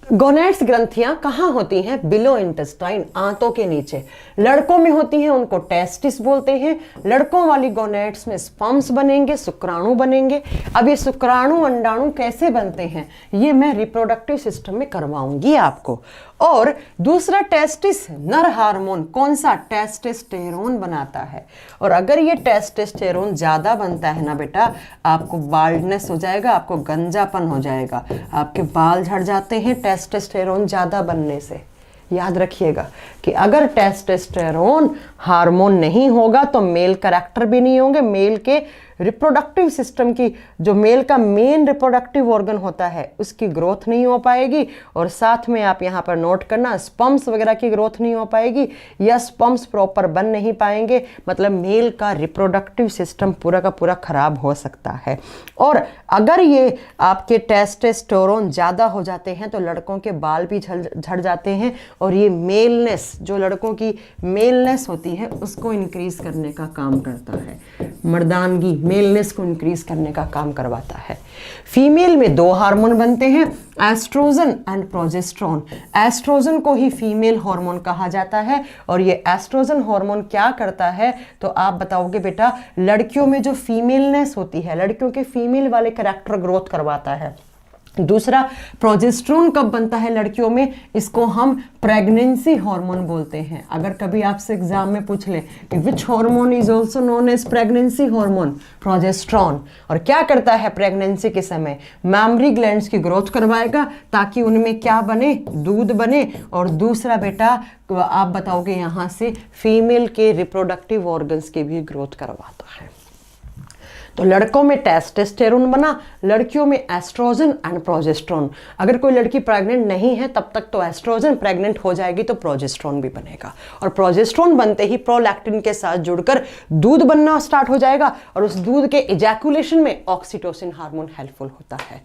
गोनेड्स ग्रंथियां कहाँ होती हैं, बिलो इंटेस्टाइन, आंतों के नीचे। लड़कों में होती हैं, उनको टेस्टिस बोलते हैं। लड़कों वाली गोनेड्स में स्पर्म्स बनेंगे, शुक्राणु बनेंगे। अब ये शुक्राणु अंडाणु कैसे बनते हैं, ये मैं रिप्रोडक्टिव सिस्टम में करवाऊंगी आपको। और दूसरा टेस्टिस नर हार्मोन, कौन सा, टेस्टोस्टेरोन बनाता है। और अगर ये टेस्टोस्टेरोन ज्यादा बनता है ना बेटा, आपको बाल्डनेस हो जाएगा, आपको गंजापन हो जाएगा, आपके बाल झड़ जाते हैं टेस्टोस्टेरोन ज्यादा बनने से। याद रखिएगा कि अगर टेस्टोस्टेरोन हार्मोन नहीं होगा तो मेल कैरेक्टर भी नहीं होंगे, मेल के रिप्रोडक्टिव सिस्टम की, जो मेल का मेन रिप्रोडक्टिव ऑर्गन होता है उसकी ग्रोथ नहीं हो पाएगी। और साथ में आप यहाँ पर नोट करना, स्पर्म्स वगैरह की ग्रोथ नहीं हो पाएगी, या स्पर्म्स प्रॉपर बन नहीं पाएंगे, मतलब मेल का रिप्रोडक्टिव सिस्टम पूरा का पूरा खराब हो सकता है। और अगर ये आपके टेस्टोस्टेरोन ज़्यादा हो जाते हैं तो लड़कों के बाल भी झड़ जाते हैं, और ये मेलनेस, जो लड़कों की मेलनेस होती है उसको इंक्रीज करने का काम करता है, मर्दानगी, मेलनेस को इंक्रीज करने का काम करवाता है। फीमेल में दो हार्मोन बनते हैं, एस्ट्रोजन एंड प्रोजेस्टेरोन। एस्ट्रोजन को ही फीमेल हार्मोन कहा जाता है। और ये एस्ट्रोजन हार्मोन क्या करता है, तो आप बताओगे बेटा, लड़कियों में जो फीमेलनेस होती है, लड़कियों के फीमेल वाले कैरेक्टर ग्रोथ करवाता है। दूसरा, प्रोजेस्टेरोन कब बनता है लड़कियों में, इसको हम प्रेगनेंसी हार्मोन बोलते हैं। अगर कभी आपसे एग्जाम में पूछ ले कि which hormone is also known as pregnancy hormone, progesterone. और क्या करता है प्रेगनेंसी के समय, मैमरी ग्लैंड्स की ग्रोथ करवाएगा ताकि उनमें क्या बने, दूध बने। और दूसरा बेटा, आप बताओगे यहाँ से फीमेल के रिप्रोडक्टिव ऑर्गन्स की भी ग्रोथ करवाता है। तो लड़कों में टेस्टोस्टेरोन बना, लड़कियों में एस्ट्रोजन एंड प्रोजेस्टेरोन। अगर कोई लड़की प्रेग्नेंट नहीं है तब तक तो एस्ट्रोजन, प्रेग्नेंट हो जाएगी तो प्रोजेस्टेरोन भी बनेगा। और प्रोजेस्टेरोन बनते ही प्रोलैक्टिन के साथ जुड़कर दूध बनना स्टार्ट हो जाएगा, और उस दूध के इजैकुलेशन में ऑक्सीटोसिन हार्मोन हेल्पफुल होता है।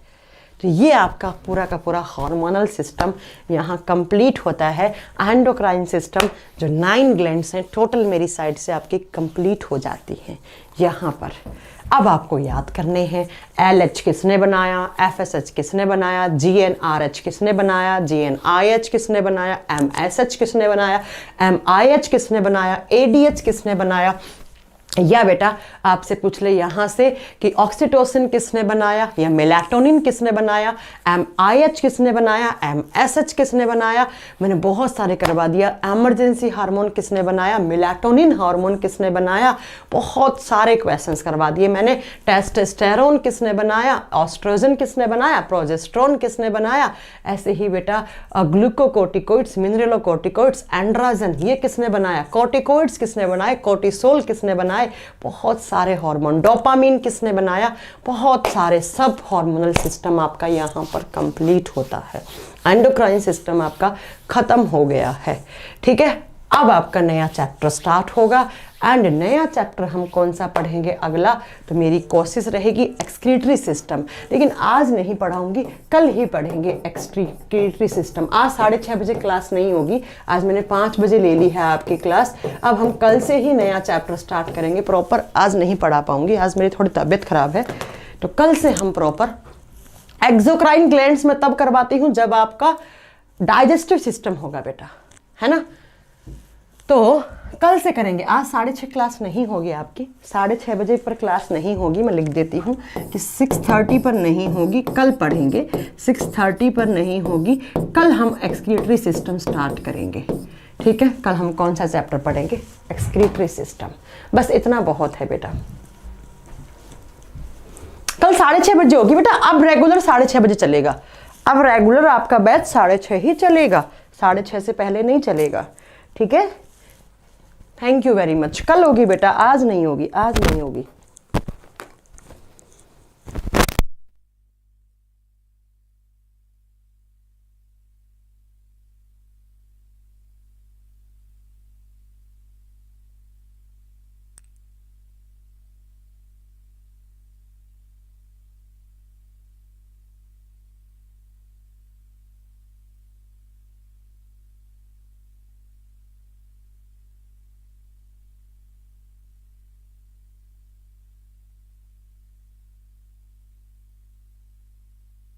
तो ये आपका पूरा का पूरा हार्मोनल सिस्टम यहाँ कंप्लीट होता है। एंडोक्राइन सिस्टम जो 9 ग्लैंड्स हैं टोटल मेरी साइड से आपकी कंप्लीट हो जाती हैं यहाँ पर। अब आपको याद करने हैं, LH किसने बनाया, FSH किसने बनाया, GnRH किसने बनाया, GnIH किसने बनाया, MSH किसने बनाया, MIH किसने बनाया, ADH किसने बनाया, या बेटा आपसे पूछ ले यहाँ से कि ऑक्सीटोसिन किसने बनाया या मेलाटोनिन किसने बनाया, MIH किसने बनाया, MSH किसने बनाया, मैंने बहुत सारे करवा दिया। एमरजेंसी हार्मोन किसने बनाया, मेलाटोनिन हार्मोन किसने बनाया, बहुत सारे क्वेश्चंस करवा दिए मैंने। टेस्टोस्टेरोन किसने बनाया, ऑस्ट्रोजन किसने बनाया, प्रोजेस्ट्रोन किसने बनाया। ऐसे ही बेटा ग्लूकोकोर्टिकोइड्स, मिनरलोकोर्टिकोइड्स, एंड्रोजन ये किसने बनाया, कोर्टिकोइड्स किसने बनाए, कोर्टिसोल किसने बनाए, बहुत सारे हार्मोन, डोपामीन किसने बनाया, बहुत सारे, सब हार्मोनल सिस्टम आपका यहाँ पर कंप्लीट होता है। एंडोक्राइन सिस्टम आपका खत्म हो गया है। ठीक है, अब आपका नया चैप्टर स्टार्ट होगा एंड नया चैप्टर हम कौन सा पढ़ेंगे अगला, तो मेरी कोशिश रहेगी एक्सक्रीटरी सिस्टम, लेकिन आज नहीं पढ़ाऊंगी, कल ही पढ़ेंगे एक्सक्रीटरी सिस्टम। आज 6:30 बजे क्लास नहीं होगी, आज मैंने 5 बजे ले ली है आपकी क्लास। अब हम कल से ही नया चैप्टर स्टार्ट करेंगे प्रॉपर, आज नहीं पढ़ा पाऊंगी, आज मेरी थोड़ी तबीयत खराब है, तो कल से हम प्रॉपर एक्सोक्राइन ग्लैंड्स में तब करवाती हूँ जब आपका डाइजेस्टिव सिस्टम होगा बेटा, है ना। तो कल से करेंगे, आज 6:30 क्लास नहीं होगी आपकी, 6:30 बजे पर क्लास नहीं होगी। मैं लिख देती हूँ कि 6:30 पर नहीं होगी, कल पढ़ेंगे। 6:30 पर नहीं होगी, कल हम एक्सक्रीटरी सिस्टम स्टार्ट करेंगे। ठीक है, कल हम कौन सा चैप्टर पढ़ेंगे, एक्सक्रीटरी सिस्टम। बस इतना बहुत है बेटा, कल 6:30 बजे होगी बेटा। अब रेगुलर 6:30 बजे चलेगा, अब रेगुलर आपका बैच 6:30 ही चलेगा, 6:30 से पहले नहीं चलेगा। ठीक है, थैंक यू वेरी मच। कल होगी बेटा, आज नहीं होगी, आज नहीं होगी।